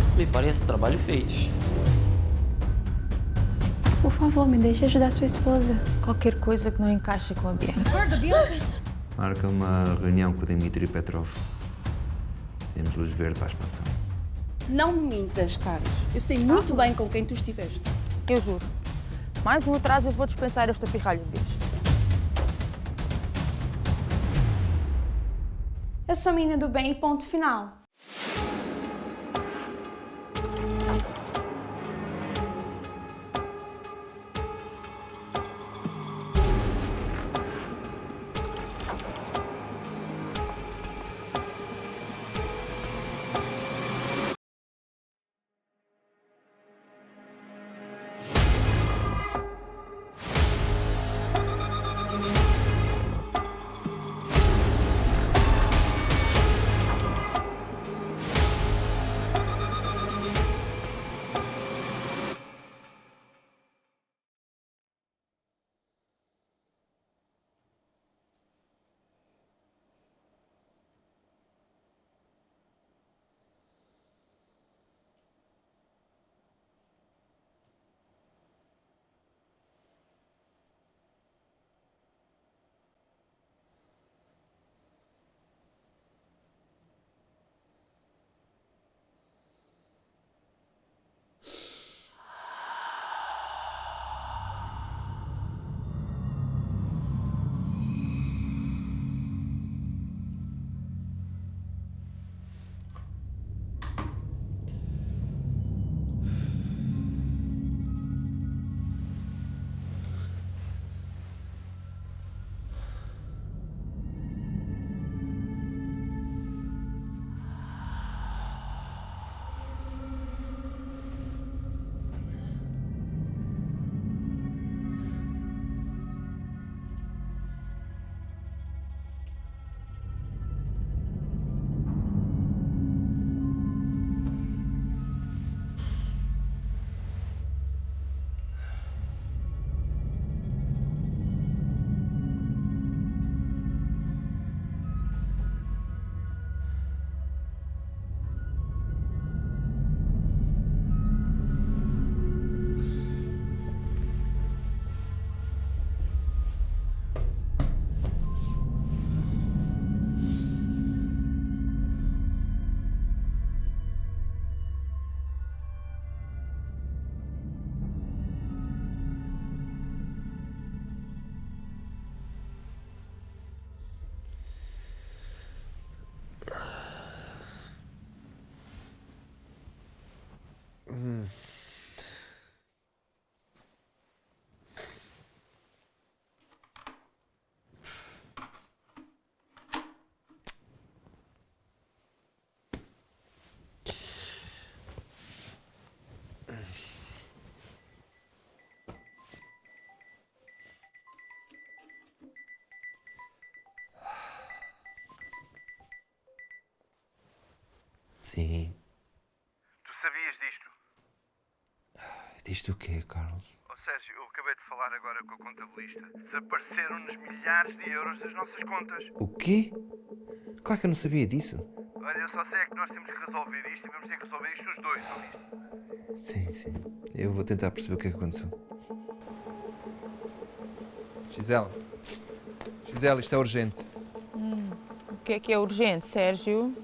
Isso me parece trabalho feito. Por favor, me deixe ajudar sua esposa. Qualquer coisa que não encaixe com o ambiente. Marca uma reunião com o Dmitry Petrov. Temos luz verde para a expansão. Não me mintas, Carlos. Eu sei muito bem com quem tu estiveste. Eu juro. Mais um atraso eu vou dispensar esta pirralha de vez. Eu sou menina do bem, ponto final. Sim. Tu sabias disto? Disto o quê, Carlos? Oh Sérgio, eu acabei de falar agora com a contabilista. Desapareceram-nos milhares de euros das nossas contas. O quê? Claro que eu não sabia disso. Olha, eu só sei é que nós temos que resolver isto e vamos ter que resolver isto os dois, ouviste? Sim. Eu vou tentar perceber o que é que aconteceu. Gisela, isto é urgente. O que é urgente, Sérgio?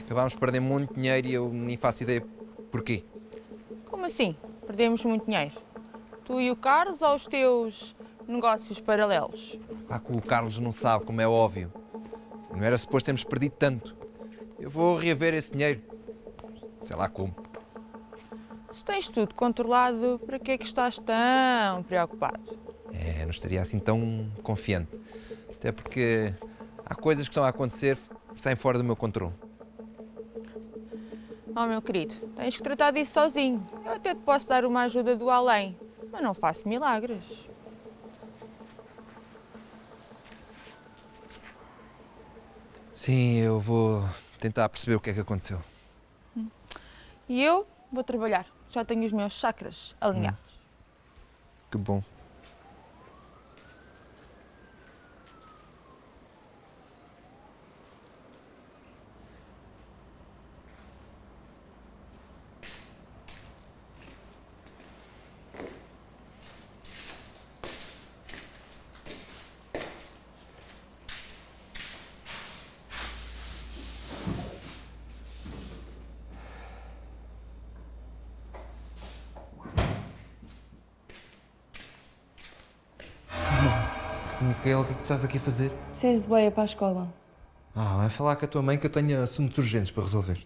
Acabámos de perder muito dinheiro e eu nem faço ideia porquê. Como assim? Perdemos muito dinheiro. Tu e o Carlos ou os teus negócios paralelos? Claro que o Carlos não sabe, como é óbvio. Não era suposto termos perdido tanto. Eu vou reaver esse dinheiro. Sei lá como. Se tens tudo controlado, para que é que estás tão preocupado? Não estaria assim tão confiante. Até porque há coisas que estão a acontecer que saem fora do meu controle. Oh, meu querido, tens que tratar disso sozinho. Eu até te posso dar uma ajuda do além, mas não faço milagres. Sim, eu vou tentar perceber o que é que aconteceu. E eu vou trabalhar. Já tenho os meus chakras alinhados. Que bom. Micaela, o que é que tu estás aqui a fazer? Preciso de boia para a escola. Vai falar com a tua mãe que eu tenho assuntos urgentes para resolver.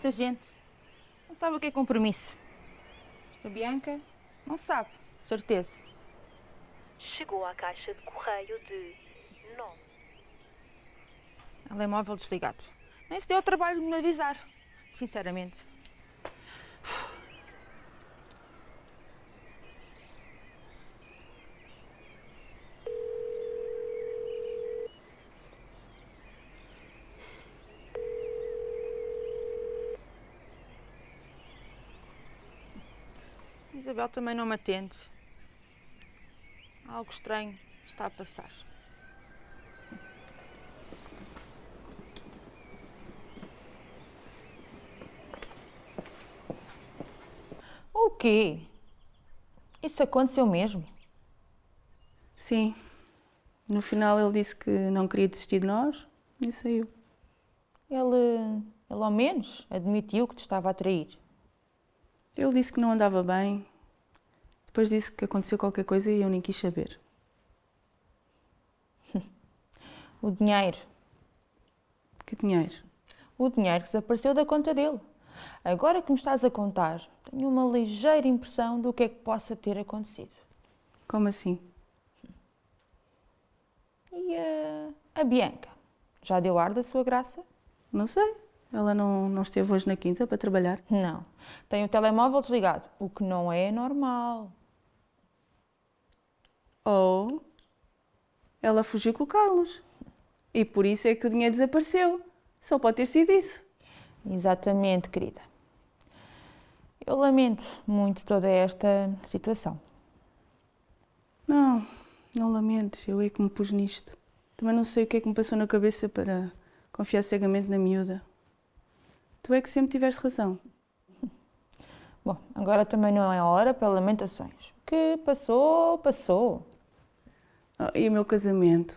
Esta gente não sabe o que é compromisso. Esta Bianca não sabe, de certeza. Chegou à caixa de correio de 9. Telemóvel desligado. Nem se deu ao trabalho de me avisar, sinceramente. Isabel também não me atende. Algo estranho está a passar. O quê? Isso aconteceu mesmo? Sim. No final ele disse que não queria desistir de nós e saiu. Ele ao menos admitiu que te estava a trair. Ele disse que não andava bem. Depois disse que aconteceu qualquer coisa e eu nem quis saber. O dinheiro. Que dinheiro? O dinheiro que desapareceu da conta dele. Agora que me estás a contar, tenho uma ligeira impressão do que é que possa ter acontecido. Como assim? E a Bianca? Já deu ar da sua graça? Não sei. Ela não esteve hoje na quinta para trabalhar. Não. Tem o telemóvel desligado, o que não é normal. Ou ela fugiu com o Carlos. E por isso é que o dinheiro desapareceu. Só pode ter sido isso. Exatamente, querida. Eu lamento muito toda esta situação. Não lamentes. Eu é que me pus nisto. Também não sei o que é que me passou na cabeça para confiar cegamente na miúda. Tu é que sempre tiveste razão. Bom, agora também não é hora para lamentações. O que passou, passou. E o meu casamento,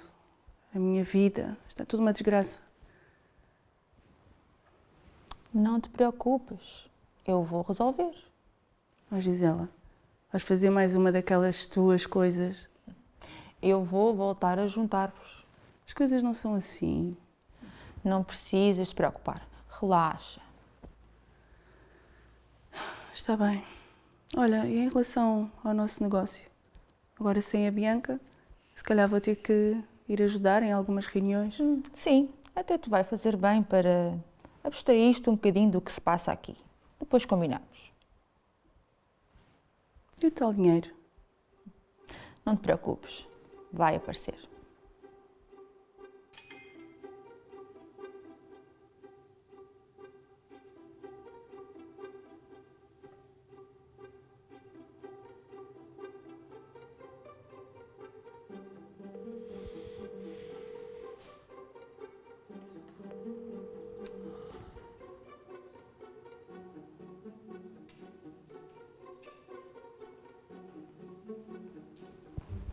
a minha vida, está tudo uma desgraça. Não te preocupes, eu vou resolver. Gisela, vais fazer mais uma daquelas tuas coisas. Eu vou voltar a juntar-vos. As coisas não são assim. Não precisas te preocupar. Relaxa. Está bem. Olha, e em relação ao nosso negócio? Agora sem a Bianca, se calhar vou ter que ir ajudar em algumas reuniões. Sim, até te vai fazer bem para abstrair-te um bocadinho do que se passa aqui. Depois combinamos. E o tal dinheiro? Não te preocupes, vai aparecer.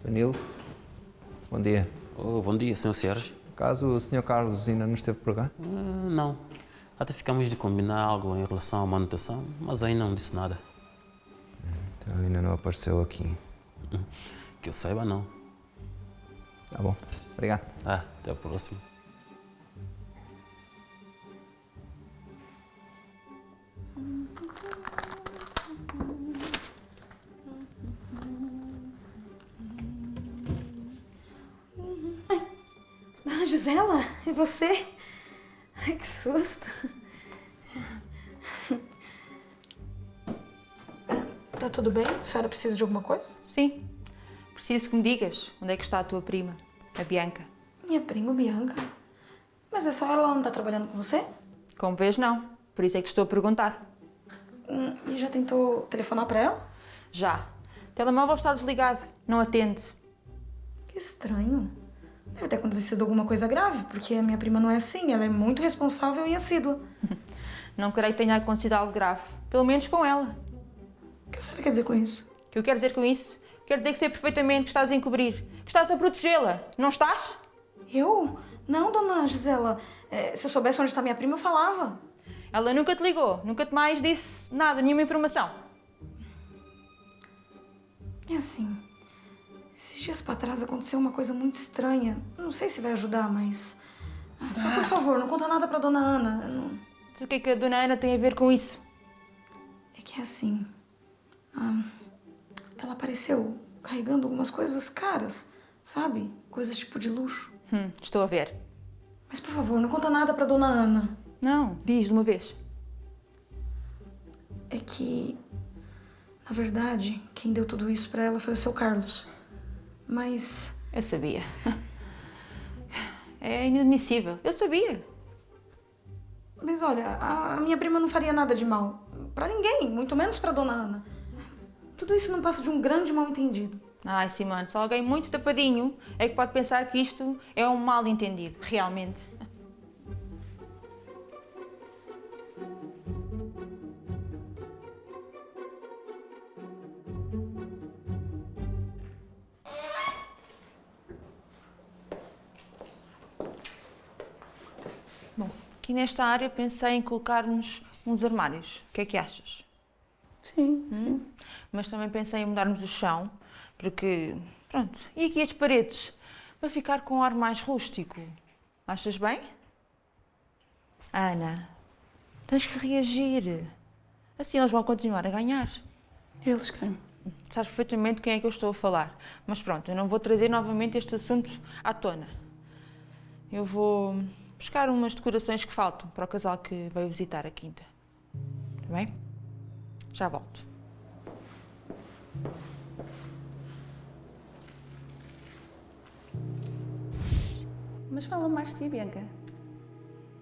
Danilo, bom dia. Bom dia, Sr. Sérgio. Caso o Sr. Carlos ainda não esteve por cá? Não. Até ficamos de combinar algo em relação à manutenção, mas aí não disse nada. Então ainda não apareceu aqui. Que eu saiba, não. Tá bom, obrigado. Até a próxima. Dona Gisela, é você? Ai, que susto. Tá tudo bem? A senhora precisa de alguma coisa? Sim, preciso que me digas onde é que está a tua prima, a Bianca. Minha prima Bianca. Mas é só ela não tá trabalhando com você? Como vês, não. Por isso é que te estou a perguntar. E já tentou telefonar pra ela? Já. O telemóvel está desligado, não atende. Que estranho. Deve ter acontecido alguma coisa grave, porque a minha prima não é assim, ela é muito responsável e assídua. Não creio que tenha acontecido algo grave. Pelo menos com ela. O que a senhora quer dizer com isso? O que eu quero dizer com isso? Quero dizer que sei perfeitamente que estás a encobrir, que estás a protegê-la. Não estás? Eu? Não, dona Gisela. Se eu soubesse onde está minha prima, eu falava. Ela nunca te ligou, nunca te mais disse nada, nenhuma informação. É assim, esses dias pra trás aconteceu uma coisa muito estranha. Não sei se vai ajudar, mas... Só por favor, não conta nada pra dona Ana. O que é que a dona Ana tem a ver com isso? É que é assim... ela apareceu carregando algumas coisas caras, sabe? Coisas tipo de luxo. Estou a ver. Mas por favor, não conta nada pra dona Ana. Não, diz de uma vez. É que... Na verdade, quem deu tudo isso pra ela foi o seu Carlos. Mas... Eu sabia. É inadmissível. Eu sabia. Mas olha, a minha prima não faria nada de mal. Pra ninguém, muito menos pra dona Ana. Tudo isso não passa de um grande mal-entendido. Ai, Simone, só alguém muito tapadinho é que pode pensar que isto é um mal-entendido, realmente. Bom, aqui nesta área pensei em colocarmos uns armários. O que é que achas? Sim, sim. Mas também pensei em mudarmos o chão, porque, pronto, e aqui as paredes, para ficar com um ar mais rústico. Achas bem? Ana, tens que reagir. Assim eles vão continuar a ganhar. Eles quem? Sabes perfeitamente quem é que eu estou a falar. Mas pronto, eu não vou trazer novamente este assunto à tona. Eu vou buscar umas decorações que faltam para o casal que veio visitar a quinta. Está bem? Já volto. Mas fala mais de ti, Bianca.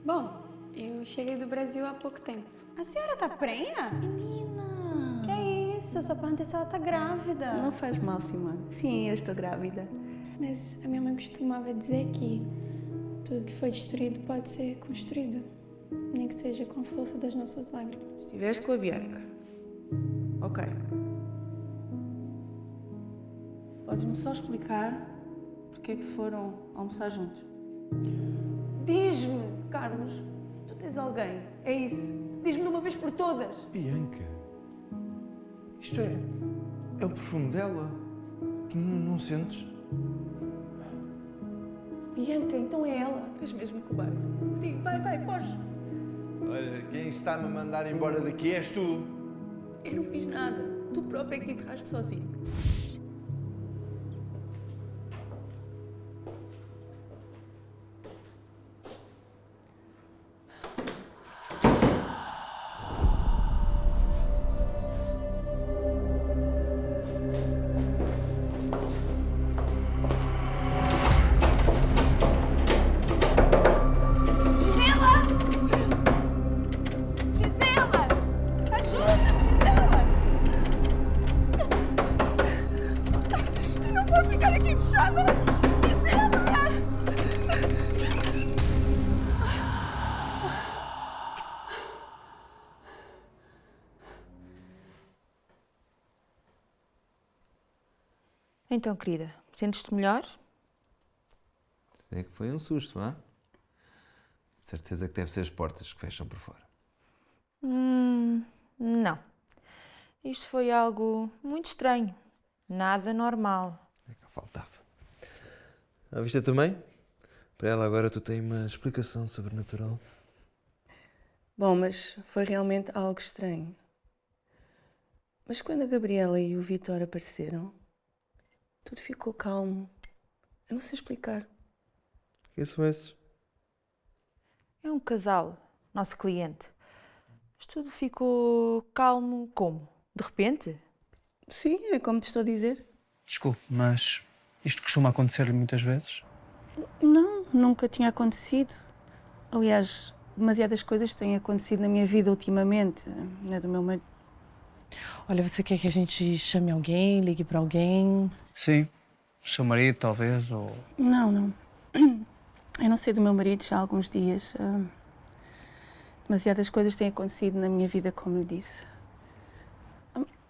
Bom, eu cheguei do Brasil há pouco tempo. A senhora tá prenha? Menina! Que é isso? Eu só perguntei se ela tá grávida. Não faz mal, Simone. Sim, eu estou grávida. Mas a minha mãe costumava dizer que tudo que foi destruído pode ser construído. Nem que seja com a força das nossas lágrimas. Estiveste com a Bianca. Ok. Podes-me só explicar porque é que foram almoçar juntos? Diz-me, Carlos. Tu tens alguém. É isso. Diz-me de uma vez por todas. Bianca, isto é o perfume dela. Tu não sentes? Bianca, então é ela. És mesmo cobarde. Sim, vai, foge. Olha, quem está-me a mandar embora daqui és tu. Eu não fiz nada. Tu própria é que te enterraste sozinho. Então, querida, sentes-te melhor? É que foi um susto, não é? De certeza que deve ser as portas que fecham por fora. Não. Isto foi algo muito estranho. Nada normal. É que faltava. À vista também? Para ela agora tu tens uma explicação sobrenatural. Bom, mas foi realmente algo estranho. Mas quando a Gabriela e o Vitor apareceram, tudo ficou calmo. Eu não sei explicar. Quem são esses? É um casal, nosso cliente. Mas tudo ficou calmo como? De repente? Sim, é como te estou a dizer. Desculpe, mas isto costuma acontecer-lhe muitas vezes? Não, nunca tinha acontecido. Aliás, demasiadas coisas têm acontecido na minha vida ultimamente, na do meu marido. Olha, você quer que a gente chame alguém, ligue para alguém? Sim. O seu marido, talvez, ou... Não. Eu não sei do meu marido já há alguns dias. Demasiadas coisas têm acontecido na minha vida, como lhe disse.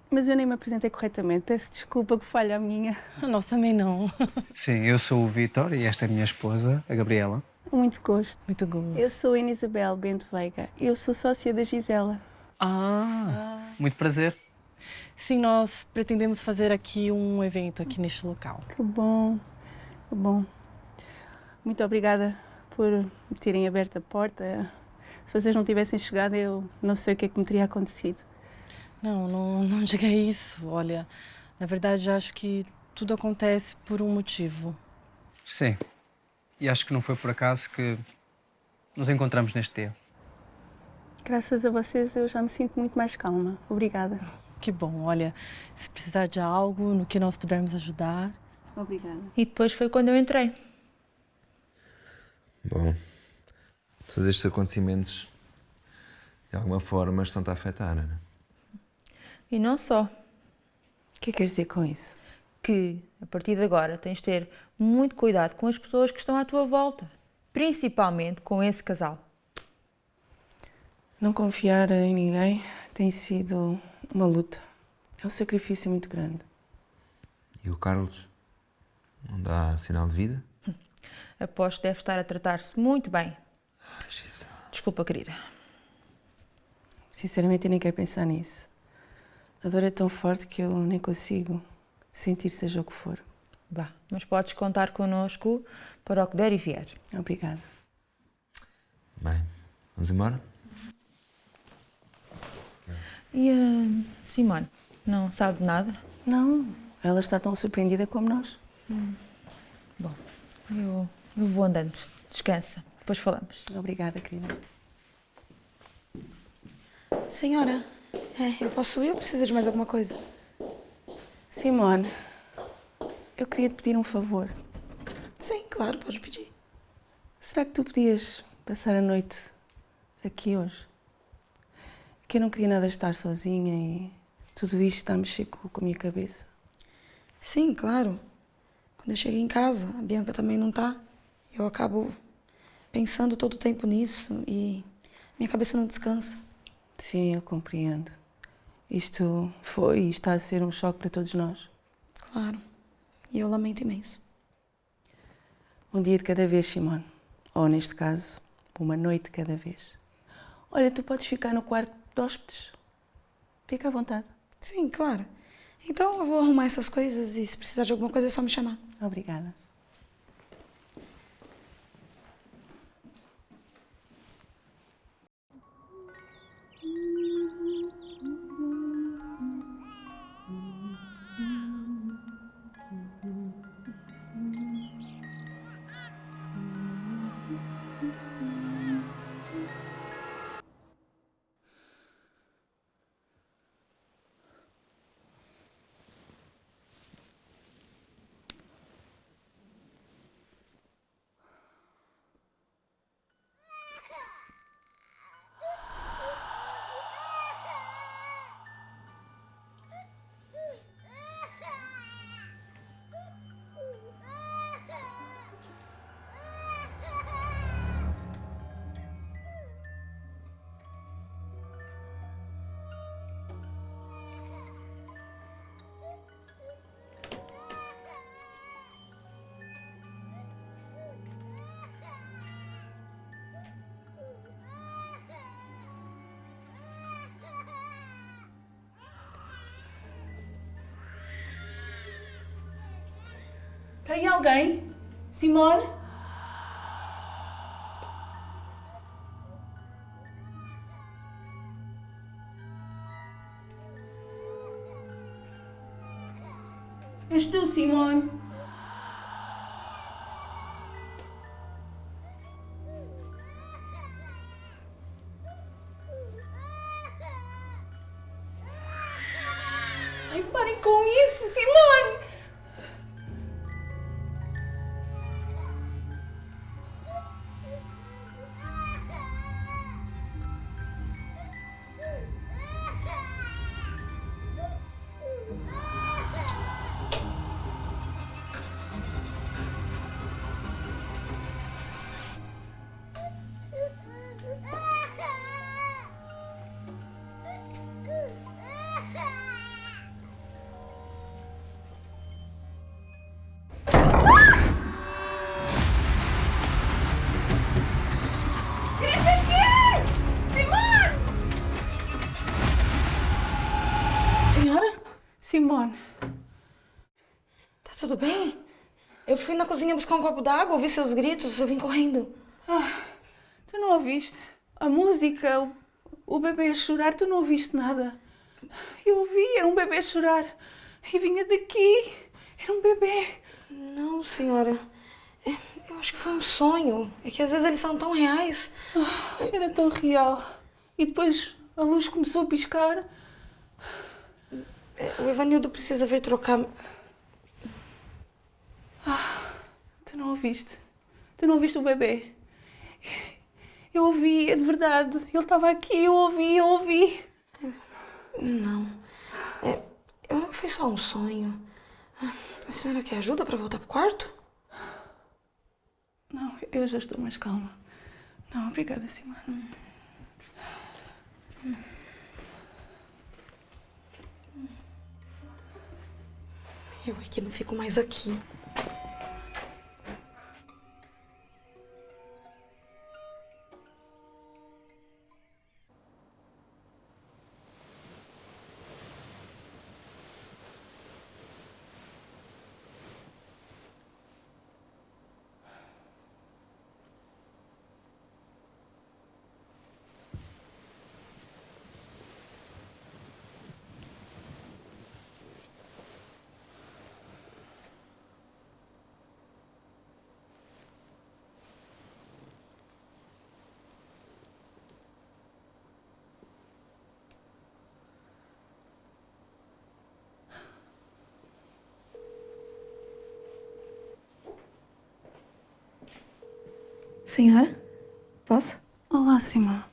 Mas eu nem me apresentei corretamente. Peço desculpa que falha a minha. Nós também não. Sim, eu sou o Vítor e esta é a minha esposa, a Gabriela. Muito gosto. Muito gosto. Eu sou a Ana Isabel Bento Veiga. Eu sou sócia da Gisela. Muito prazer. Sim, nós pretendemos fazer aqui um evento aqui neste local. Que bom, que bom. Muito obrigada por me terem aberto a porta. Se vocês não tivessem chegado, eu não sei o que é que me teria acontecido. Não diga isso. Olha, na verdade, eu acho que tudo acontece por um motivo. Sim. E acho que não foi por acaso que nos encontramos neste dia. Graças a vocês, eu já me sinto muito mais calma. Obrigada. Que bom. Olha, se precisar de algo no que nós pudermos ajudar... Obrigada. E depois foi quando eu entrei. Bom, todos estes acontecimentos, de alguma forma, estão-te a afetar, Ana. E não só. O que queres dizer com isso? Que, a partir de agora, tens de ter muito cuidado com as pessoas que estão à tua volta. Principalmente com esse casal. Não confiar em ninguém tem sido uma luta. É um sacrifício muito grande. E o Carlos? Não dá sinal de vida? Aposto que deve estar a tratar-se muito bem. Gisela. Desculpa, querida. Sinceramente, eu nem quero pensar nisso. A dor é tão forte que eu nem consigo sentir seja o que for. Vá, mas podes contar connosco para o que der e vier. Obrigada. Bem, vamos embora? E a Simone? Não sabe nada? Não, ela está tão surpreendida como nós. Bom, eu vou andando. Descansa. Depois falamos. Obrigada, querida. Senhora, eu posso ir ou precisa de mais alguma coisa? Simone, eu queria te pedir um favor. Sim, claro, pode pedir. Será que tu podias passar a noite aqui hoje? Que eu não queria nada estar sozinha e tudo isto está a mexer com a minha cabeça. Sim, claro. Quando eu cheguei em casa, a Bianca também não tá. Eu acabo pensando todo o tempo nisso e minha cabeça não descansa. Sim, eu compreendo. Isto foi e está a ser um choque para todos nós. Claro. E eu lamento imenso. Um dia de cada vez, Simone. Ou, neste caso, uma noite de cada vez. Olha, tu podes ficar no quarto de hóspedes. Fica à vontade. Sim, claro. Então eu vou arrumar essas coisas e se precisar de alguma coisa é só me chamar. Obrigada. Tem alguém? Simone? És tu, Simone? Ai, parem com isso, Simone! Simone. Tá tudo bem? Eu fui na cozinha buscar um copo d'água, ouvi seus gritos, eu vim correndo. Tu não ouviste? A música, o bebê a chorar, tu não ouviste nada. Eu ouvi, era um bebê a chorar. E vinha daqui. Era um bebê. Não, senhora. Eu acho que foi um sonho. É que às vezes eles são tão reais. Era tão real. E depois a luz começou a piscar. O Evanildo precisa vir trocar. Tu não ouviste? Tu não ouviste o bebê? Eu ouvi, é de verdade. Ele estava aqui, eu ouvi. Não. Foi só um sonho. A senhora quer ajuda para voltar pro quarto? Não, eu já estou mais calma. Não, obrigada, Simone. Eu é que não fico mais aqui. Senhora? Posso? Olá, Simone.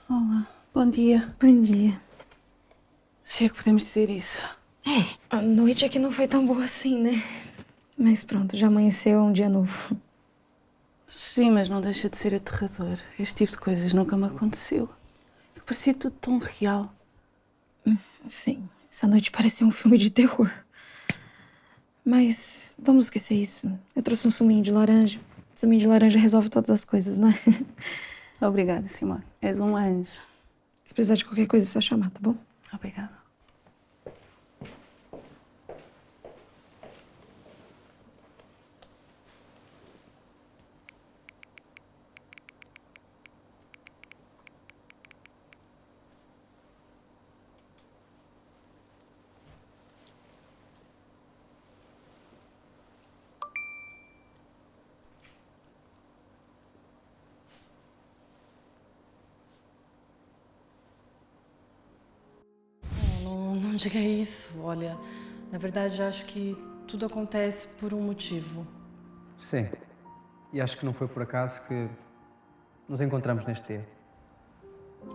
Olá. Bom dia. Bom dia. Se é que podemos dizer isso. A noite aqui não foi tão boa assim, né? Mas pronto, já amanheceu, é um dia novo. Sim, mas não deixa de ser aterrador. Este tipo de coisas nunca me aconteceu. É que parecia tudo tão real. Sim, essa noite parecia um filme de terror. Mas vamos esquecer isso. Eu trouxe um suminho de laranja. Suminho de laranja resolve todas as coisas, não é? Obrigada, Simone. És um anjo. Se precisar de qualquer coisa, é só chamar, tá bom? Obrigada. Não diga isso. Olha, na verdade, acho que tudo acontece por um motivo. Sim. E acho que não foi por acaso que nos encontramos neste dia.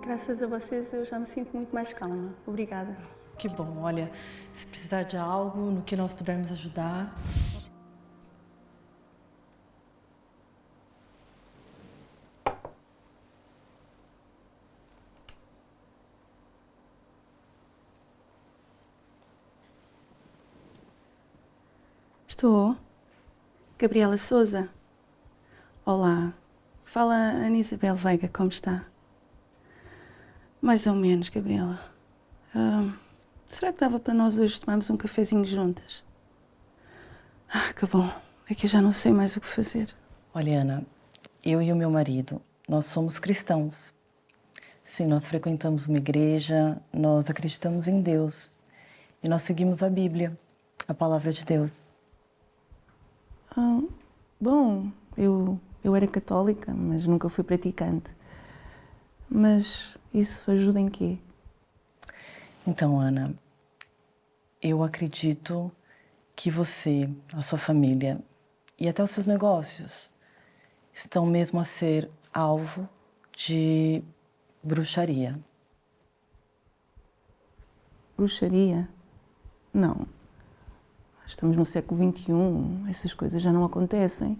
Graças a vocês eu já me sinto muito mais calma. Obrigada. Que bom. Olha, se precisar de algo no que nós pudermos ajudar. Estou. Gabriela Souza. Olá. Fala Ana Isabel Veiga, como está? Mais ou menos, Gabriela. Será que dava para nós hoje tomarmos um cafezinho juntas? Que bom. É que eu já não sei mais o que fazer. Olha, Ana, eu e o meu marido, nós somos cristãos. Sim, nós frequentamos uma igreja, nós acreditamos em Deus. E nós seguimos a Bíblia, a palavra de Deus. Bom, eu era católica, mas nunca fui praticante. Mas isso ajuda em quê? Então, Ana, eu acredito que você, a sua família e até os seus negócios estão mesmo a ser alvo de bruxaria. Bruxaria? Não. Estamos no século XXI, essas coisas já não acontecem.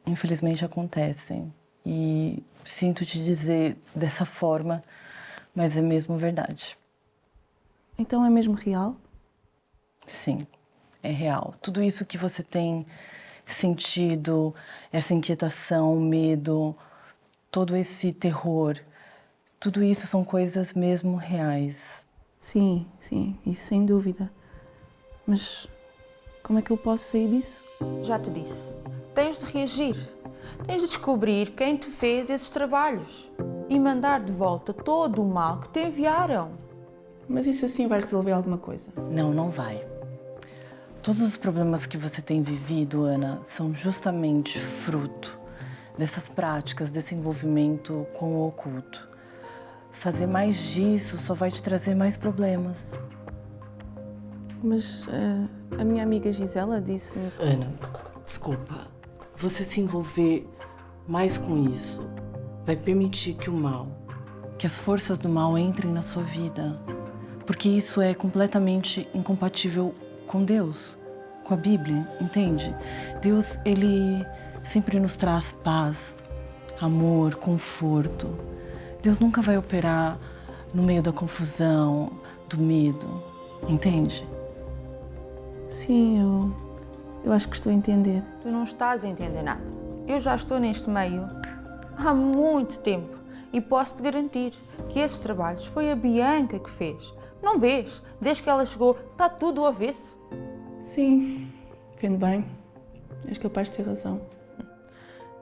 Infelizmente acontecem. E sinto te dizer dessa forma, mas é mesmo verdade. Então é mesmo real? Sim, é real. Tudo isso que você tem sentido, essa inquietação, medo, todo esse terror, tudo isso são coisas mesmo reais. Sim, isso sem dúvida. Mas como é que eu posso sair disso? Já te disse, tens de reagir. Tens de descobrir quem te fez esses trabalhos e mandar de volta todo o mal que te enviaram. Mas isso assim vai resolver alguma coisa? Não, não vai. Todos os problemas que você tem vivido, Ana, são justamente fruto dessas práticas, desse envolvimento com o oculto. Fazer mais disso só vai te trazer mais problemas. Mas a minha amiga Gisela disse-me... Ana, desculpa. Você se envolver mais com isso vai permitir que o mal, que as forças do mal entrem na sua vida. Porque isso é completamente incompatível com Deus, com a Bíblia, entende? Deus, ele sempre nos traz paz, amor, conforto. Deus nunca vai operar no meio da confusão, do medo, entende? Sim, eu acho que estou a entender. Tu não estás a entender nada. Eu já estou neste meio há muito tempo e posso-te garantir que esses trabalhos foi a Bianca que fez. Não vês? Desde que ela chegou, está tudo ao avesso. Sim, vendo bem, és capaz de ter razão.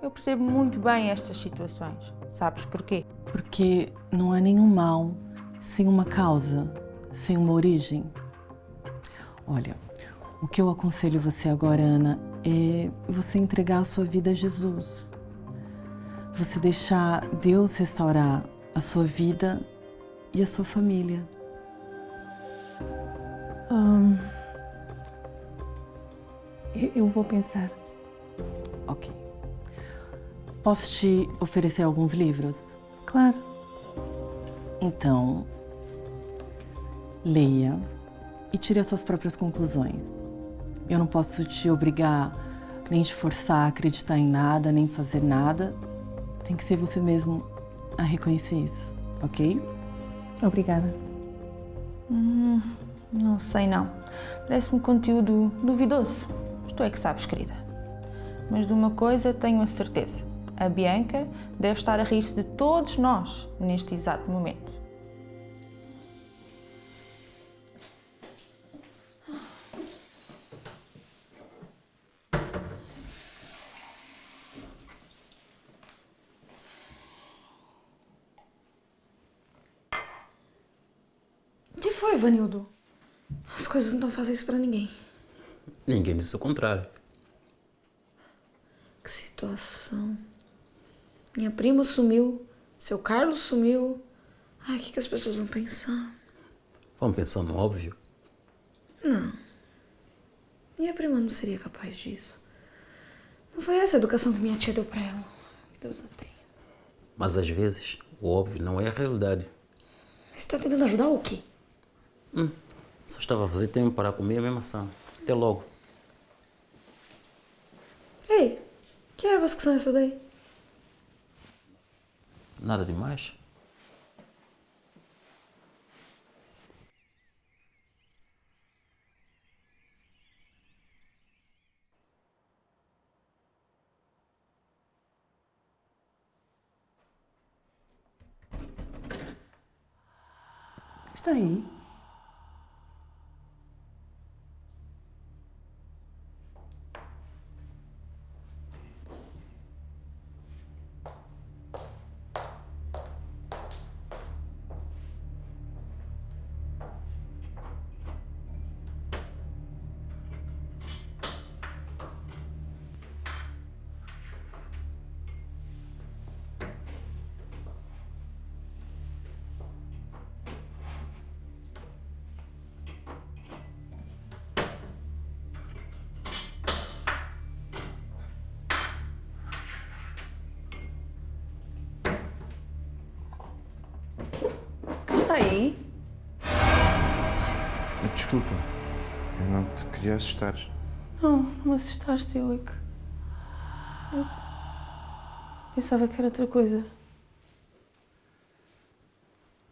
Eu percebo muito bem estas situações. Sabes porquê? Porque não há nenhum mal sem uma causa, sem uma origem. Olha, o que eu aconselho você agora, Ana, é você entregar a sua vida a Jesus. Você deixar Deus restaurar a sua vida e a sua família. Eu vou pensar. Ok. Posso te oferecer alguns livros? Claro. Então, leia e tire as suas próprias conclusões. Eu não posso te obrigar, nem te forçar a acreditar em nada, nem fazer nada. Tem que ser você mesmo a reconhecer isso, ok? Obrigada. Não sei não. Parece-me conteúdo duvidoso. Mas tu é que sabes, querida. Mas de uma coisa tenho a certeza. A Bianca deve estar a rir-se de todos nós neste exato momento. O que foi, Vanildo? As coisas não estão fáceis pra ninguém. Ninguém disse o contrário. Que situação. Minha prima sumiu, seu Carlos sumiu. Ai, o que as pessoas vão pensar? Vamos pensar no óbvio. Não. Minha prima não seria capaz disso. Não foi essa a educação que minha tia deu pra ela. Deus a tenha. Mas às vezes, o óbvio não é a realidade. Você tá tentando ajudar o quê? Só estava a fazer tempo para comer a mesma maçã. Até logo. Ei, que ervas que são essas daí? Nada demais. Está aí? Está aí? Desculpa, eu não te queria assustar. Não me assustaste, eu pensava que era outra coisa.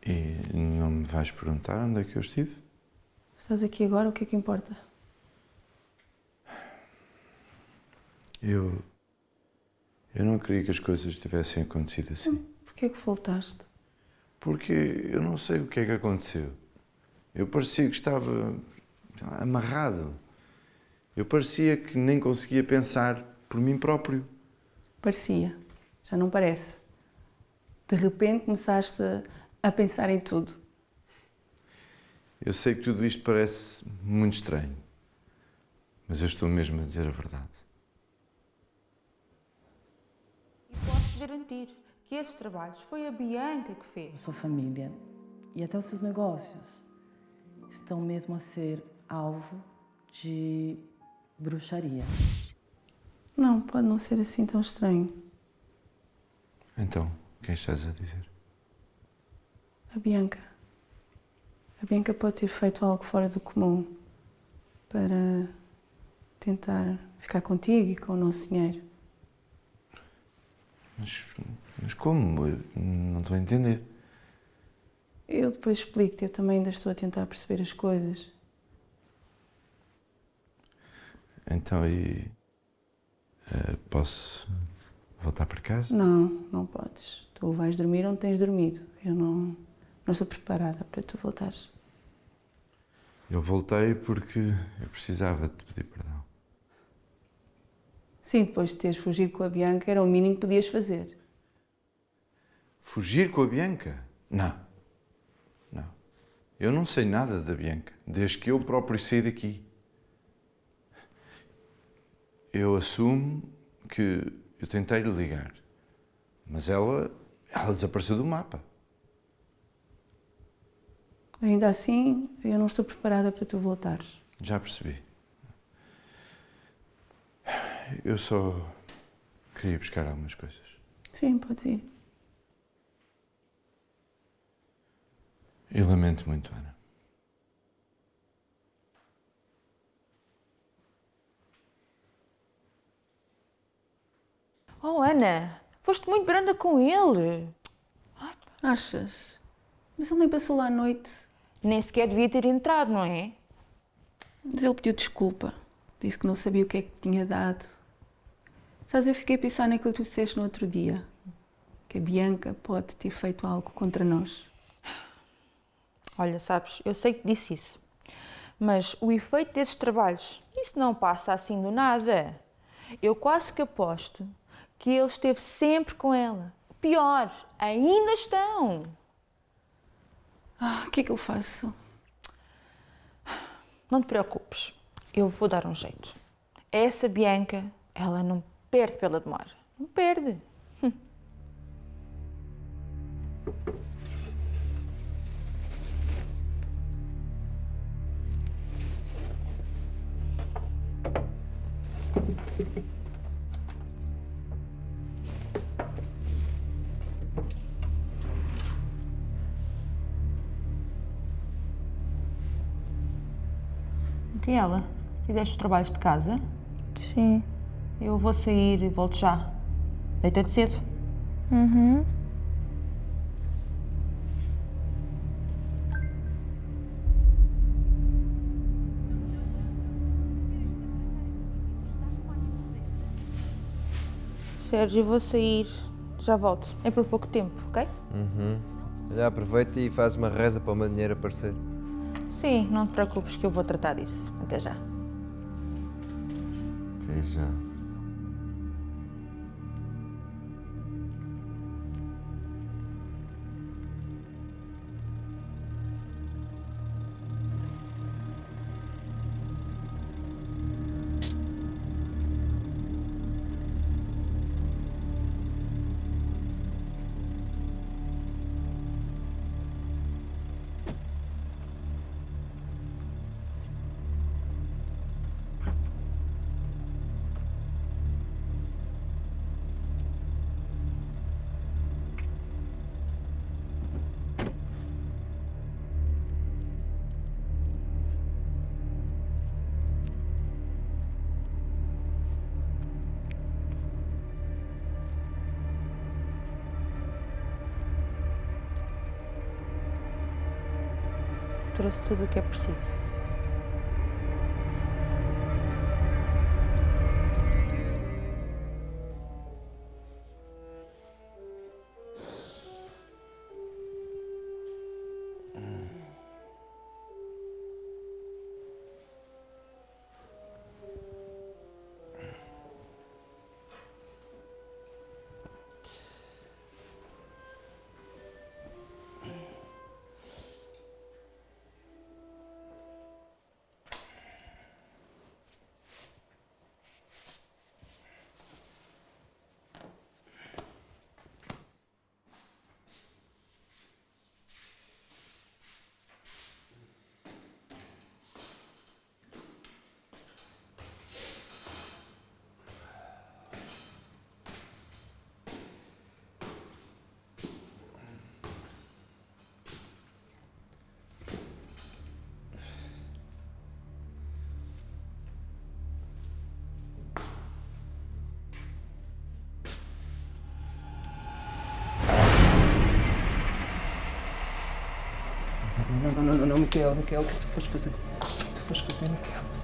E não me vais perguntar onde é que eu estive? Estás aqui agora, o que é que importa? Eu não queria que as coisas tivessem acontecido assim. Porquê é que voltaste? Porque eu não sei o que é que aconteceu. Eu parecia que estava amarrado. Eu parecia que nem conseguia pensar por mim próprio. Parecia, já não parece. De repente começaste a pensar em tudo. Eu sei que tudo isto parece muito estranho, mas eu estou mesmo a dizer a verdade. E posso garantir que esses trabalhos foi a Bianca que fez. A sua família e até os seus negócios estão mesmo a ser alvo de bruxaria. Não, pode não ser assim tão estranho. Então, quem estás a dizer? A Bianca. A Bianca pode ter feito algo fora do comum para tentar ficar contigo e com o nosso dinheiro. Mas como? Eu não estou a entender. Eu depois explico-te, eu também ainda estou a tentar perceber as coisas. Então, posso voltar para casa? Não, não podes. Tu vais dormir onde tens dormido. Eu não estou preparada para tu voltares. Eu voltei porque eu precisava de pedir perdão. Sim, depois de teres fugido com a Bianca, era o mínimo que podias fazer. Fugir com a Bianca? Não. Não. Eu não sei nada da Bianca, desde que eu próprio saí daqui. Eu assumo que eu tentei lhe ligar, mas ela desapareceu do mapa. Ainda assim, eu não estou preparada para tu voltares. Já percebi. Eu só queria buscar algumas coisas. Sim, podes ir. E lamento muito, Ana. Oh, Ana, foste muito branda com ele. Achas? Mas ele nem passou lá à noite. Nem sequer devia ter entrado, não é? Mas ele pediu desculpa. Disse que não sabia o que é que tinha dado. Sabes, eu fiquei a pensar naquilo que tu disseste no outro dia. Que a Bianca pode ter feito algo contra nós. Olha, sabes, eu sei que disse isso. Mas o efeito desses trabalhos, isso não passa assim do nada. Eu quase que aposto que ele esteve sempre com ela. Pior, ainda estão. O que é que eu faço? Não te preocupes, eu vou dar um jeito. Essa Bianca, ela não perde pela demora. Não perde. E ela? Fizeste os trabalhos de casa? Sim. Eu vou sair e volto já. Deita-te cedo. Uhum. Sérgio, eu vou sair. Já volto. É por pouco tempo, ok? Já aproveita e faz uma reza para o meu dinheiro aparecer. Sim, não te preocupes que eu vou tratar disso. Até já. Até já. Trouxe tudo o que é preciso. Não, Micaela, o que é que tu foste fazer?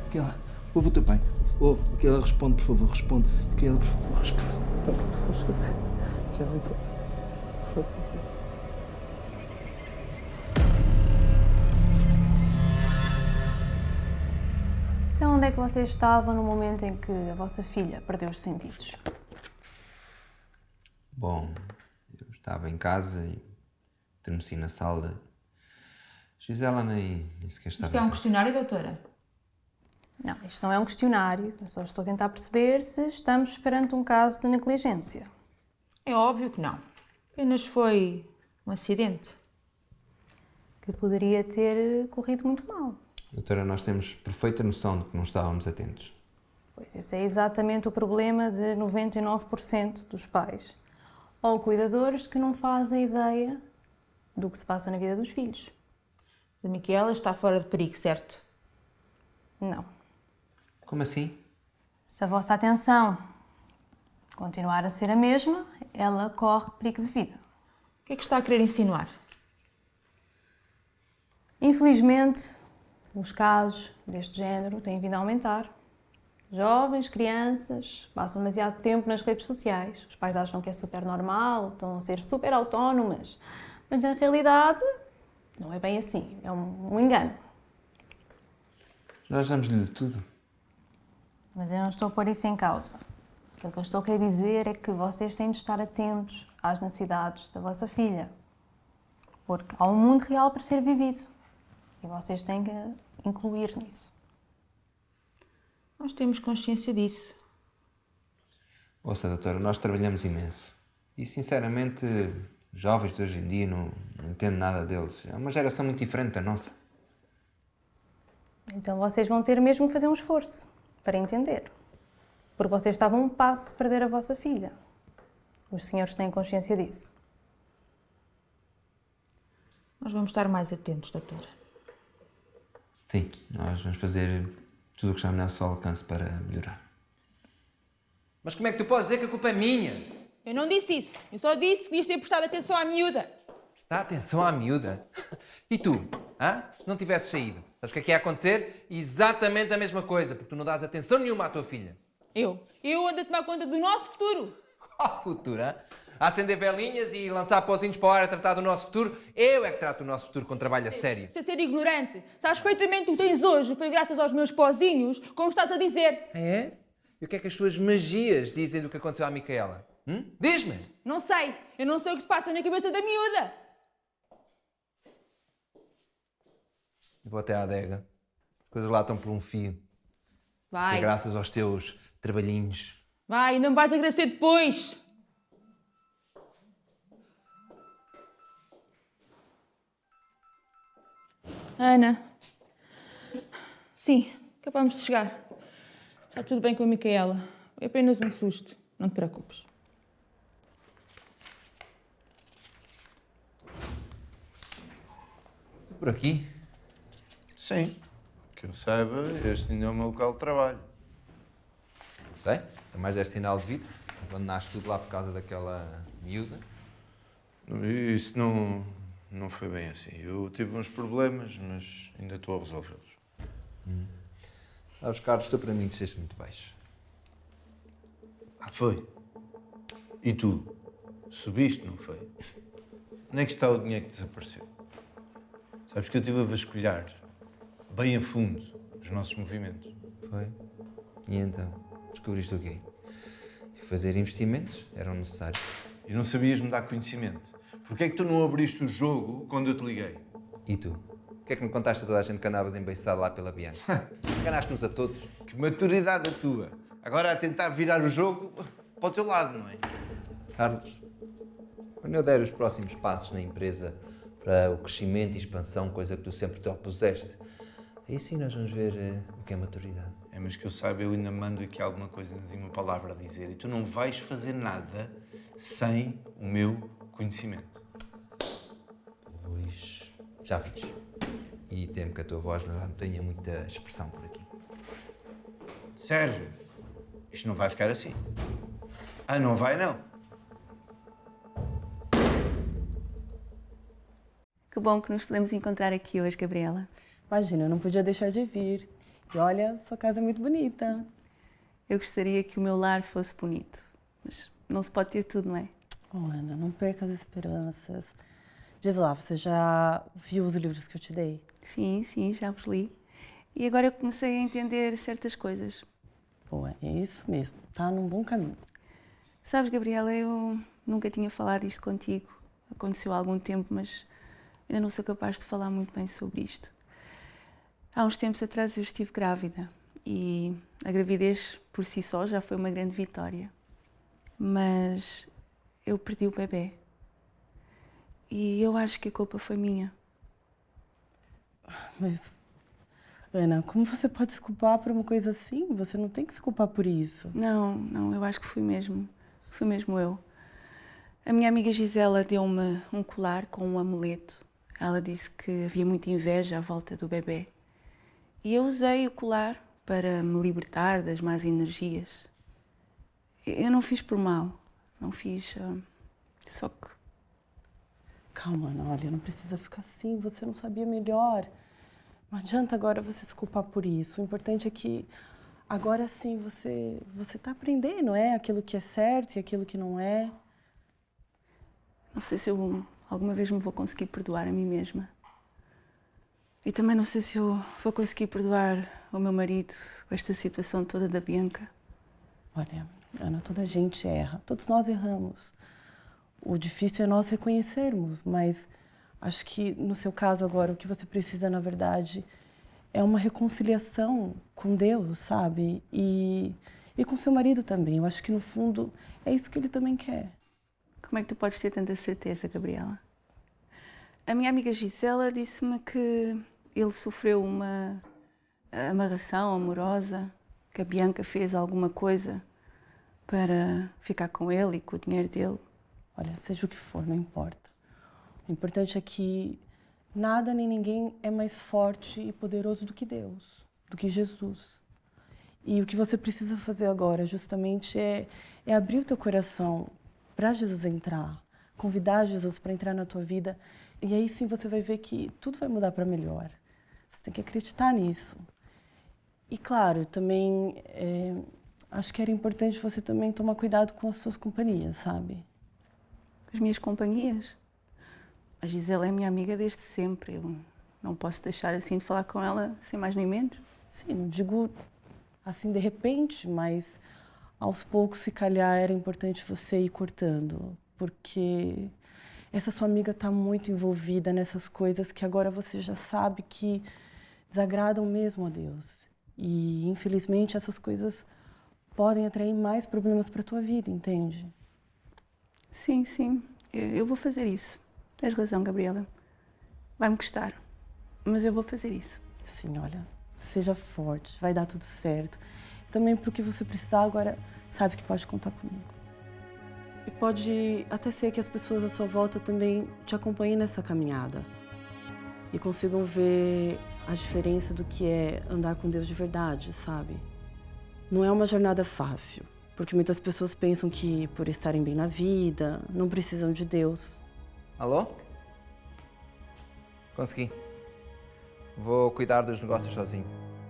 Micaela, ouve o teu pai. Ouve. Micaela, responde, por favor, responde. Micaela, por favor, responde. O que tu foste fazer? Micaela, Então, onde é que vocês estavam no momento em que a vossa filha perdeu os sentidos? Bom, eu estava em casa e adormeci na sala. Gisela nem sequer estava Isto é em um casa. questionário, doutora? Não, isto não é um questionário. Eu só estou a tentar perceber se estamos perante um caso de negligência. É óbvio que não. Apenas foi um acidente. Que poderia ter corrido muito mal. Doutora, nós temos perfeita noção de que não estávamos atentos. Pois esse é exatamente o problema de 99% dos pais ou cuidadores que não fazem ideia do que se passa na vida dos filhos. A Micaela está fora de perigo, certo? Não. Como assim? Se a vossa atenção continuar a ser a mesma, ela corre perigo de vida. O que é que está a querer insinuar? Infelizmente, os casos deste género têm vindo a aumentar. Jovens, crianças, passam demasiado tempo nas redes sociais. Os pais acham que é super normal, estão a ser super autónomas. Mas na realidade, não é bem assim. É um engano. Nós damos-lhe tudo. Mas eu não estou a pôr isso em causa. Aquilo que eu estou a querer dizer é que vocês têm de estar atentos às necessidades da vossa filha. Porque há um mundo real para ser vivido. E vocês têm que incluir nisso. Nós temos consciência disso. Ouça, doutora, nós trabalhamos imenso. E, sinceramente, os jovens de hoje em dia não entendo nada deles. É uma geração muito diferente da nossa. Então vocês vão ter mesmo que fazer um esforço para entender. Porque vocês estavam a um passo de perder a vossa filha. Os senhores têm consciência disso. Nós vamos estar mais atentos, doutora. Sim, nós vamos fazer tudo o que está ao nosso alcance para melhorar. Mas como é que tu podes dizer que a culpa é minha? Eu não disse isso. Eu só disse que devias ter prestado atenção à miúda. Prestar atenção à miúda? E tu? Hã? Se não tivesses saído, sabes o que é que ia acontecer? Exatamente a mesma coisa, porque tu não dás atenção nenhuma à tua filha. Eu ando a tomar conta do nosso futuro. Qual futuro, hã? A acender velinhas e lançar pozinhos para o ar a tratar do nosso futuro? Eu é que trato o nosso futuro com trabalho a sério. Estás a ser ignorante. Sabes perfeitamente o que tens hoje foi graças aos meus pozinhos, como estás a dizer. É? E o que é que as tuas magias dizem do que aconteceu à Micaela? Diz-me! Não sei. Eu não sei o que se passa na cabeça da miúda. Eu vou até à adega. As coisas lá estão por um fio. Isso Vai. é graças aos teus trabalhinhos. Vai, não me vais agradecer depois. Ana. Sim, acabamos de chegar. Está tudo bem com a Micaela. É apenas um susto. Não te preocupes. Estou por aqui. Sim. Que eu saiba, este ainda é o meu local de trabalho. Sei, também já é sinal de vida. Abandonaste tudo lá por causa daquela miúda. Isso não foi bem assim. Eu tive uns problemas, mas ainda estou a resolvê-los. Sabes, Carlos, tu para mim desceste muito baixo. Ah, foi? E tu? Subiste, não foi? Onde é que está o dinheiro que desapareceu? Sabes que eu estive a vasculhar bem a fundo os nossos movimentos. Foi? E então? Descobriste o quê? Que fazer investimentos eram necessários. E não sabias-me dar conhecimento. Porquê é que tu não abriste o jogo quando eu te liguei? E tu? O que é que me contaste a toda a gente que andavas embeiçado lá pela Bianca? Enganaste-nos a todos. Que maturidade a tua. Agora a tentar virar o jogo para o teu lado, não é? Carlos, quando eu der os próximos passos na empresa para o crescimento e expansão, coisa que tu sempre te opuseste, aí sim nós vamos ver o que é maturidade. É, mas que eu saiba, eu ainda mando aqui alguma coisa, ainda tenho uma palavra a dizer e tu não vais fazer nada sem o meu conhecimento. Pois, já fiz. E temo que a tua voz não tenha muita expressão por aqui. Sérgio, isto não vai ficar assim. Ah, não vai não. Que bom que nos podemos encontrar aqui hoje, Gabriela. Imagina, eu não podia deixar de vir. E olha, sua casa é muito bonita. Eu gostaria que o meu lar fosse bonito, mas não se pode ter tudo, não é? Oh, Ana, não perca as esperanças. Diz lá, você já viu os livros que eu te dei? Sim, já os li. E agora eu comecei a entender certas coisas. Pô, é isso mesmo, tá num bom caminho. Sabes, Gabriela, eu nunca tinha falado isto contigo. Aconteceu há algum tempo, mas ainda não sou capaz de falar muito bem sobre isto. Há uns tempos atrás eu estive grávida e a gravidez por si só já foi uma grande vitória. Mas eu perdi o bebê. E eu acho que a culpa foi minha. Mas, Ana, como você pode se culpar por uma coisa assim? Você não tem que se culpar por isso. Não, eu acho que fui mesmo eu. A minha amiga Gisela deu-me um colar com um amuleto. Ela disse que havia muita inveja à volta do bebê. E eu usei o colar para me libertar das más energias. Eu não fiz por mal, não fiz, só que... Calma, Ana, olha, não precisa ficar assim, você não sabia melhor. Não adianta agora você se culpar por isso. O importante é que agora sim você tá aprendendo, não é? Aquilo que é certo e aquilo que não é. Não sei se eu alguma vez me vou conseguir perdoar a mim mesma. E também não sei se eu vou conseguir perdoar o meu marido com esta situação toda da Bianca. Olha, Ana, toda a gente erra, todos nós erramos. O difícil é nós reconhecermos, mas acho que no seu caso agora o que você precisa, na verdade, é uma reconciliação com Deus, sabe? E com seu marido também. Eu acho que no fundo é isso que ele também quer. Como é que tu podes ter tanta certeza, Gabriela? A minha amiga Gisela disse-me que ele sofreu uma amarração amorosa, que a Bianca fez alguma coisa para ficar com ele e com o dinheiro dele. Olha, seja o que for, não importa. O importante é que nada nem ninguém é mais forte e poderoso do que Deus, do que Jesus. E o que você precisa fazer agora, justamente, é abrir o teu coração para Jesus entrar, convidar Jesus para entrar na tua vida. E aí sim você vai ver que tudo vai mudar para melhor. Você tem que acreditar nisso. E claro, também acho que era importante você também tomar cuidado com as suas companhias, sabe? As minhas companhias? A Gisela é minha amiga desde sempre. Eu não posso deixar assim de falar com ela sem mais nem menos. Sim, não digo assim de repente, mas aos poucos, se calhar, era importante você ir cortando, porque essa sua amiga está muito envolvida nessas coisas que agora você já sabe que desagradam mesmo a Deus. E, infelizmente, essas coisas podem atrair mais problemas para a tua vida, entende? Sim, eu vou fazer isso. Tens razão, Gabriela. Vai-me custar, mas eu vou fazer isso. Sim, olha, seja forte, vai dar tudo certo. Também para o que você precisar, agora sabe que pode contar comigo. E pode até ser que as pessoas à sua volta também te acompanhem nessa caminhada e consigam ver a diferença do que é andar com Deus de verdade, sabe? Não é uma jornada fácil, porque muitas pessoas pensam que por estarem bem na vida, não precisam de Deus. Alô? Consegui. Vou cuidar dos negócios sozinho.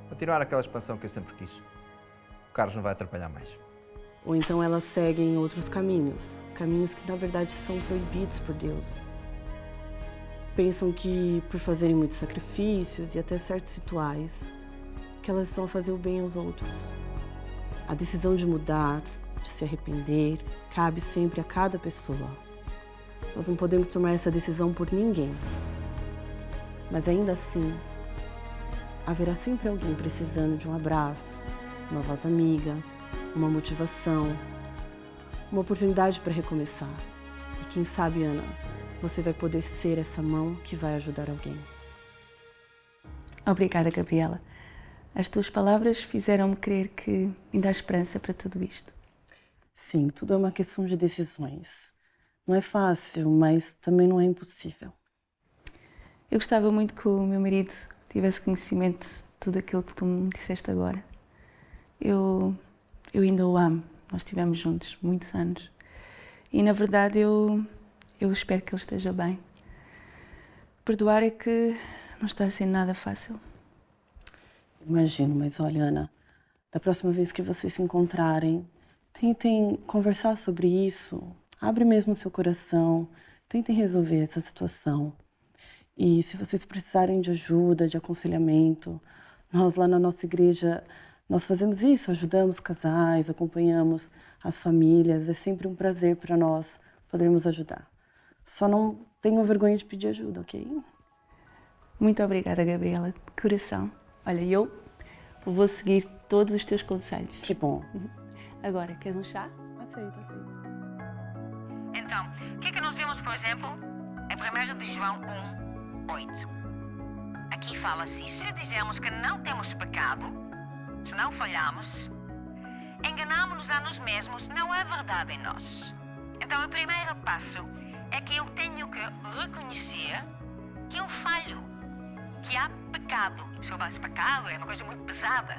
Continuar aquela expansão que eu sempre quis. O Carlos não vai atrapalhar mais. Ou então elas seguem outros caminhos, caminhos que na verdade são proibidos por Deus. Pensam que por fazerem muitos sacrifícios e até certos rituais, que elas estão a fazer o bem aos outros. A decisão de mudar, de se arrepender, cabe sempre a cada pessoa. Nós não podemos tomar essa decisão por ninguém. Mas ainda assim, haverá sempre alguém precisando de um abraço, uma voz amiga, uma motivação, uma oportunidade para recomeçar. E quem sabe, Ana, você vai poder ser essa mão que vai ajudar alguém. Obrigada, Gabriela. As tuas palavras fizeram-me crer que ainda há esperança para tudo isto. Sim, tudo é uma questão de decisões. Não é fácil, mas também não é impossível. Eu gostava muito que o meu marido tivesse conhecimento de tudo aquilo que tu me disseste agora. Eu ainda o amo. Nós estivemos juntos muitos anos. E, na verdade, eu espero que ele esteja bem. Perdoar é que não está sendo nada fácil. Imagino, mas olha, Ana, da próxima vez que vocês se encontrarem, tentem conversar sobre isso. Abre mesmo o seu coração, tentem resolver essa situação. E se vocês precisarem de ajuda, de aconselhamento, nós lá na nossa igreja, nós fazemos isso, ajudamos casais, acompanhamos as famílias. É sempre um prazer para nós podermos ajudar. Só não tenham vergonha de pedir ajuda, ok? Muito obrigada, Gabriela, de coração. Olha, eu vou seguir todos os teus conselhos. Que bom. Agora, queres um chá? Aceito, aceito. Então, o que é que nós vemos, por exemplo, em 1 de João 1:8? Aqui fala-se, se dizemos que não temos pecado, se não falhamos, enganamos-nos a nós mesmos, não há verdade em nós. Então, o primeiro passo é que eu tenho que reconhecer que eu falho, que há pecado. Esse pecado é uma coisa muito pesada.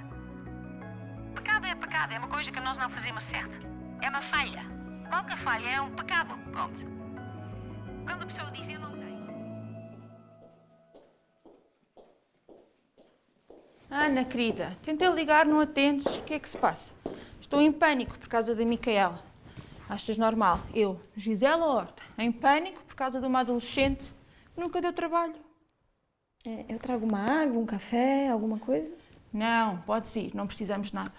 Pecado é uma coisa que nós não fazemos certo. É uma falha. Qualquer falha é um pecado. Pronto. Quando a pessoa diz eu não tenho. Ana, querida, tentei ligar, não atendes. O que é que se passa? Estou em pânico por causa da Micaela. Achas normal? Eu, Gisela Horta, em pânico por causa de uma adolescente que nunca deu trabalho. Eu trago uma água, um café, alguma coisa? Não, podes ir, não precisamos de nada.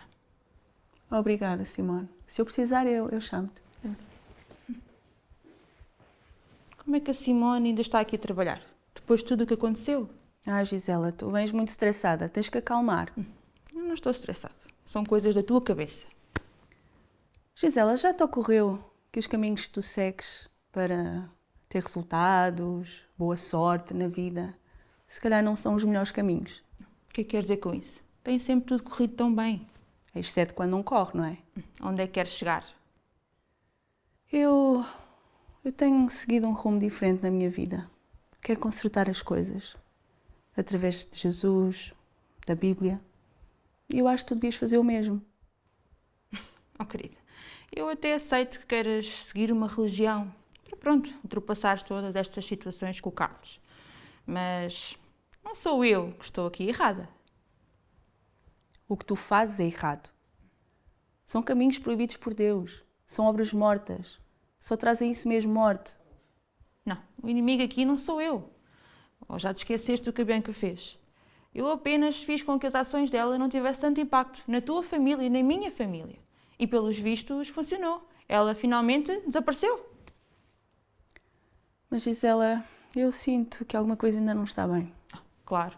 Obrigada, Simone. Se eu precisar, eu chamo-te. Como é que a Simone ainda está aqui a trabalhar? Depois de tudo o que aconteceu? Ah, Gisela, tu vens muito estressada. Tens que acalmar. Eu não estou estressada. São coisas da tua cabeça. Gisela, já te ocorreu que os caminhos que tu segues para ter resultados, boa sorte na vida, se calhar não são os melhores caminhos? O que é que queres dizer com isso? Tem sempre tudo corrido tão bem. Exceto quando não corre, não é? Onde é que queres chegar? Eu tenho seguido um rumo diferente na minha vida. Quero consertar as coisas. Através de Jesus, da Bíblia. E eu acho que tu devias fazer o mesmo. Oh, querida, eu até aceito que queiras seguir uma religião para, pronto, ultrapassares todas estas situações com o Carlos. Mas não sou eu que estou aqui errada. O que tu fazes é errado. São caminhos proibidos por Deus. São obras mortas. Só trazem isso mesmo, morte. Não, o inimigo aqui não sou eu. Ou já te esqueceste do que a Bianca fez. Eu apenas fiz com que as ações dela não tivessem tanto impacto na tua família e na minha família. E pelos vistos funcionou. Ela finalmente desapareceu. Mas Gisela, eu sinto que alguma coisa ainda não está bem. Claro,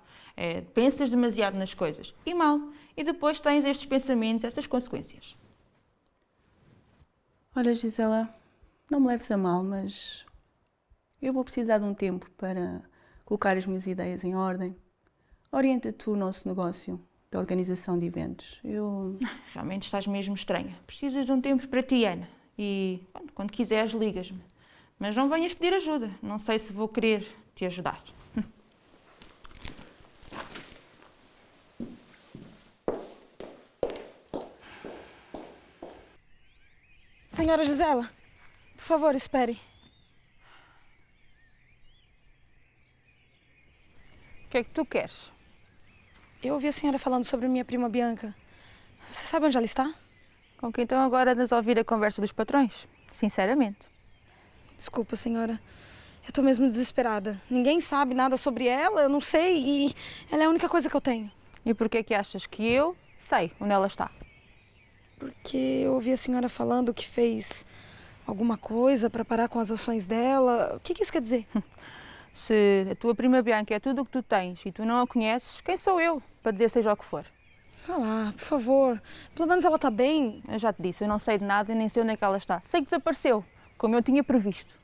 pensas demasiado nas coisas. E mal. E depois tens estes pensamentos, estas consequências. Olha, Gisela, não me leves a mal, mas eu vou precisar de um tempo para colocar as minhas ideias em ordem. Orienta tu o nosso negócio da organização de eventos. Realmente estás mesmo estranha. Precisas de um tempo para ti, Ana. E quando quiseres, ligas-me. Mas não venhas pedir ajuda. Não sei se vou querer te ajudar. Senhora Gisela, por favor, espere. O que é que tu queres? Eu ouvi a senhora falando sobre minha prima Bianca. Você sabe onde ela está? Com que então agora andas a ouvir a conversa dos patrões? Sinceramente. Desculpa, senhora. Eu tô mesmo desesperada. Ninguém sabe nada sobre ela, eu não sei, e ela é a única coisa que eu tenho. E por que é que achas que eu sei onde ela está? Porque eu ouvi a senhora falando que fez alguma coisa para parar com as ações dela. O que isso quer dizer? Se a tua prima Bianca é tudo o que tu tens e tu não a conheces, quem sou eu para dizer seja o que for? Vá lá, por favor. Pelo menos ela está bem. Eu já te disse, eu não sei de nada e nem sei onde é que ela está. Sei que desapareceu, como eu tinha previsto.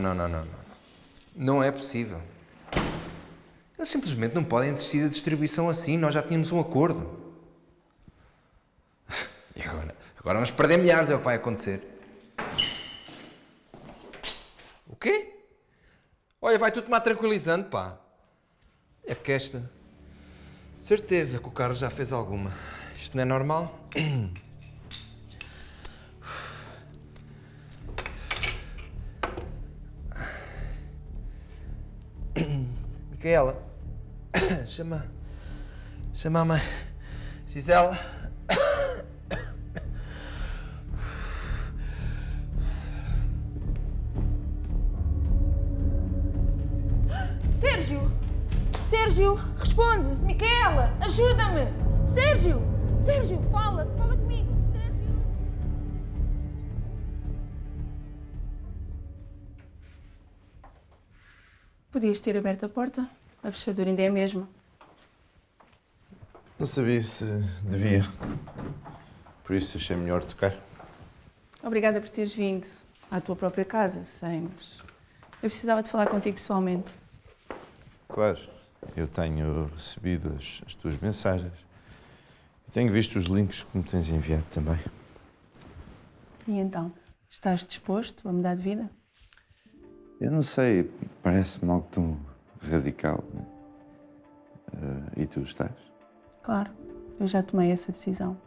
Não. Não é possível. Eles simplesmente não podem desistir da distribuição assim. Nós já tínhamos um acordo. E agora? Agora vamos perder milhares, é o que vai acontecer. quê? Olha, vai tu tomar tranquilizante, pá. É que esta... Certeza que o Carlos já fez alguma. Isto não é normal? Micaela, chama a mãe. Gisela. Sérgio! Sérgio, responde! Micaela, ajuda-me! Sérgio! Sérgio, fala comigo! Sérgio! Podias ter aberto a porta. A fechadura ainda é a mesma. Não sabia se devia. Por isso achei melhor tocar. Obrigada por teres vindo à tua própria casa, sei, mas eu precisava de falar contigo pessoalmente. Claro, eu tenho recebido as tuas mensagens. E tenho visto os links que me tens enviado também. E então, estás disposto a mudar de vida? Eu não sei, parece-me algo tão radical, né? E tu estás? Claro, eu já tomei essa decisão.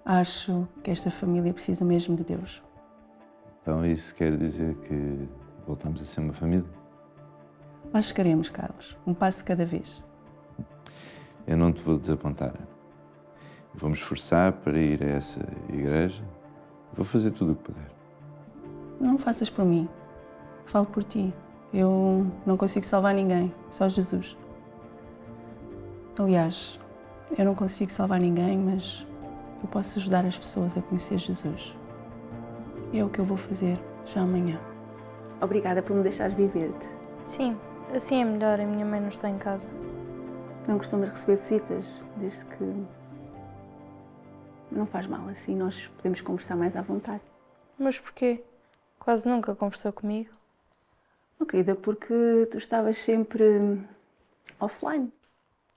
Acho que esta família precisa mesmo de Deus. Então isso quer dizer que voltamos a ser uma família? Lá chegaremos, Carlos. Um passo de cada vez. Eu não te vou desapontar. Vou-me esforçar para ir a essa igreja. Vou fazer tudo o que puder. Não faças por mim. Falo por ti. Eu não consigo salvar ninguém, só Jesus. Aliás, eu não consigo salvar ninguém, mas eu posso ajudar as pessoas a conhecer Jesus. E é o que eu vou fazer já amanhã. Obrigada por me deixares viver-te. Sim, assim é melhor. A minha mãe não está em casa. Não costumas receber visitas, desde que... Não faz mal, assim nós podemos conversar mais à vontade. Mas porquê? Quase nunca conversou comigo. Oh, querida, porque tu estavas sempre offline.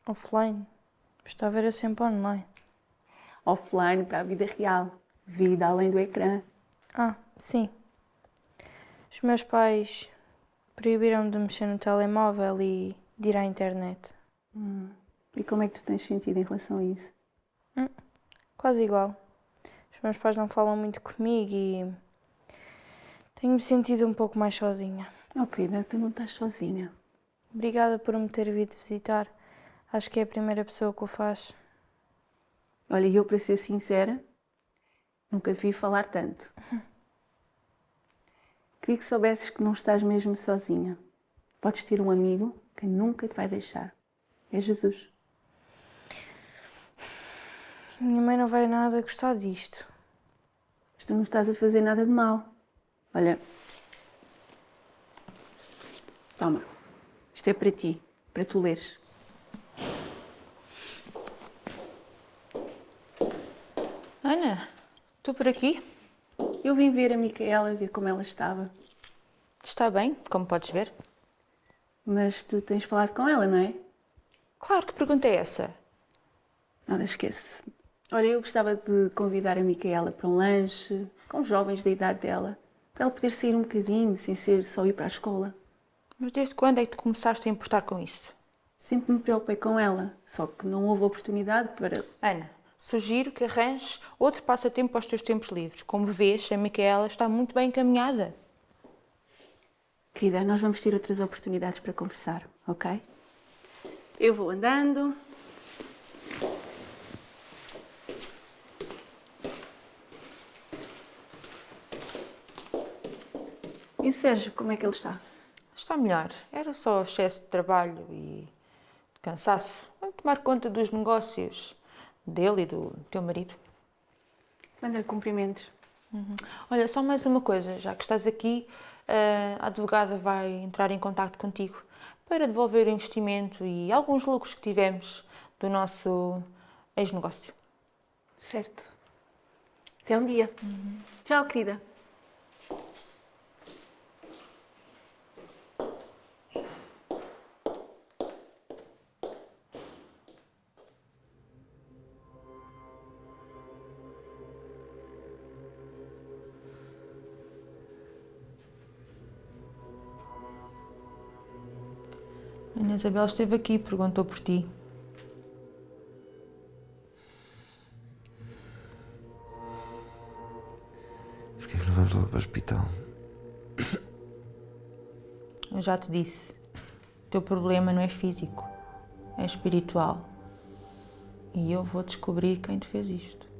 Offline? Estava era sempre online. Offline para a vida real. Vida além do ecrã. Ah, sim. Os meus pais proibiram-me de mexer no telemóvel e de ir à internet. E como é que tu tens sentido em relação a isso? Quase igual. Os meus pais não falam muito comigo e tenho-me sentido um pouco mais sozinha. Oh, querida, tu não estás sozinha. Obrigada por me ter vindo visitar. Acho que é a primeira pessoa que o faz. Olha, eu, para ser sincera, nunca te vi falar tanto. Queria que soubesses que não estás mesmo sozinha. Podes ter um amigo que nunca te vai deixar. É Jesus. Minha mãe não vai nada gostar disto. Mas tu não estás a fazer nada de mal. Olha, toma. Isto é para ti, para tu leres. Ana, tu por aqui? Eu vim ver a Micaela, ver como ela estava. Está bem, como podes ver. Mas tu tens falado com ela, não é? Claro, que pergunta é essa? Nada, esquece. Olha, eu gostava de convidar a Micaela para um lanche com os jovens da idade dela, para ela poder sair um bocadinho, sem ser só ir para a escola. Mas desde quando é que tu começaste a importar com isso? Sempre me preocupei com ela, só que não houve oportunidade para... Ana, sugiro que arranjes outro passatempo para os teus tempos livres. Como vês, a Micaela está muito bem encaminhada. Querida, nós vamos ter outras oportunidades para conversar, ok? Eu vou andando. E o Sérgio, como é que ele está? Está melhor. Era só excesso de trabalho e de cansaço. Vai tomar conta dos negócios dele e do teu marido. Manda-lhe cumprimentos. Olha, só mais uma coisa. Já que estás aqui, a advogada vai entrar em contato contigo para devolver o investimento e alguns lucros que tivemos do nosso ex-negócio. Certo. Até um dia. Tchau, querida. A Ana Isabel esteve aqui e perguntou por ti. Porquê que não vamos logo para o hospital? Eu já te disse, o teu problema não é físico, é espiritual. E eu vou descobrir quem te fez isto.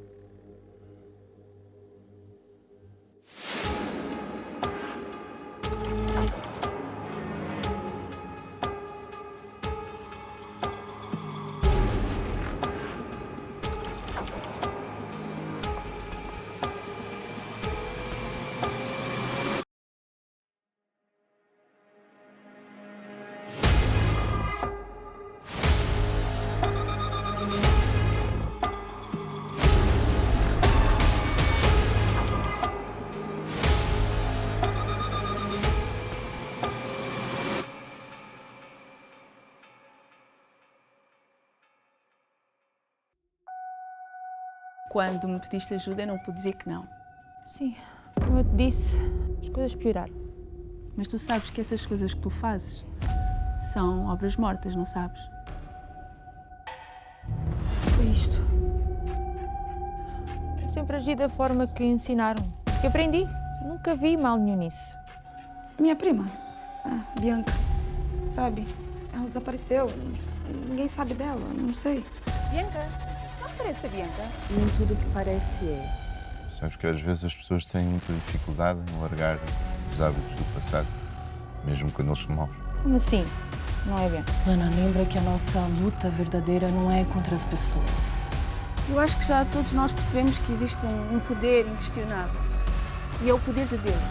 Quando me pediste ajuda, eu não pude dizer que não. Sim, como eu te disse, as coisas pioraram. Mas tu sabes que essas coisas que tu fazes são obras mortas, não sabes? Foi isto. Eu sempre agi da forma que ensinaram, que aprendi. Nunca vi mal nenhum nisso. Minha prima, a Bianca, sabe? Ela desapareceu. Ninguém sabe dela, não sei. Bianca? Não parece a Bianca? Nem tudo o que parece é. Sabes que às vezes as pessoas têm muita dificuldade em largar os hábitos do passado, mesmo quando eles são maus. Como assim? Não é bem? Ana, lembra que a nossa luta verdadeira não é contra as pessoas. Eu acho que já todos nós percebemos que existe um poder inquestionável. E é o poder de Deus.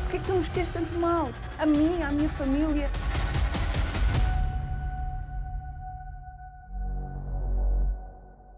Por que é que tu nos queres tanto mal? A mim, à minha família?